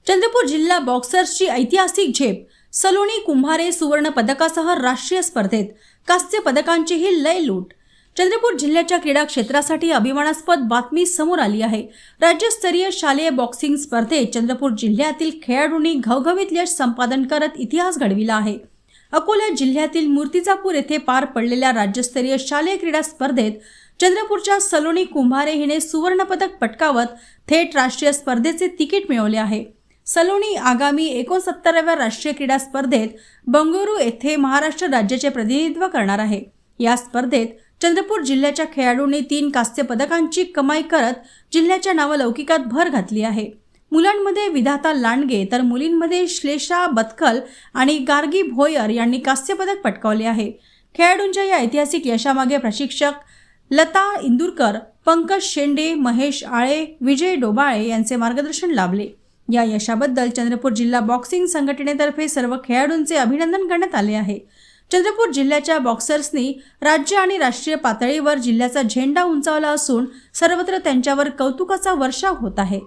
चंद्रपूर जिल्हा बॉक्सर्सची ऐतिहासिक झेप. सलोनी कुंभारे सुवर्ण पदकासह राष्ट्रीय स्पर्धेत. कांस्य पदकांचीही लय लूट. चंद्रपूर जिल्ह्याच्या क्रीडा क्षेत्रासाठी अभिमानास्पद बातमी समोर आली आहे. राज्यस्तरीय शालेय बॉक्सिंग स्पर्धेत चंद्रपूर जिल्ह्यातील खेळाडूंनी घवघवीत यश संपादन करत इतिहास घडविला आहे. अकोला जिल्ह्यातील मूर्तिजापूर येथे पार पडलेल्या राज्यस्तरीय शालेय क्रीडा स्पर्धेत चंद्रपूरच्या सलोनी कुंभारे हिने सुवर्ण पदक पटकावत थेट राष्ट्रीय स्पर्धेचे तिकीट मिळवले आहे. सलोनी आगामी 69व्या राष्ट्रीय क्रीडा स्पर्धेत बंगळुरू येथे महाराष्ट्र राज्याचे प्रतिनिधित्व करणार आहे. या स्पर्धेत चंद्रपूर जिल्ह्याच्या खेळाडूंनी 3 कांस्य पदकांची कमाई करत जिल्ह्याच्या नावलौकिकात भर घातली आहे. मुलांमध्ये विधाता लांडगे तर मुलींमध्ये श्लेषा बतकल आणि गार्गी भोयर यांनी कांस्य पदक पटकावले आहे. खेळाडूंच्या या ऐतिहासिक यशामागे प्रशिक्षक लता इंदुरकर, पंकज शेंडे, महेश आळे, विजय डोबाळे यांचे मार्गदर्शन लाभले. या यशाबद्दल चंद्रपूर जिल्हा बॉक्सिंग संघटनेतर्फे सर्व खेळाडूंचे अभिनंदन करण्यात आले आहे. चंद्रपूर जिल्ह्याच्या बॉक्सर्सनी राज्य आणि राष्ट्रीय पातळीवर जिल्ह्याचा झेंडा उंचावला असून सर्वत्र त्यांच्यावर कौतुकाचा वर्षाव होत आहे.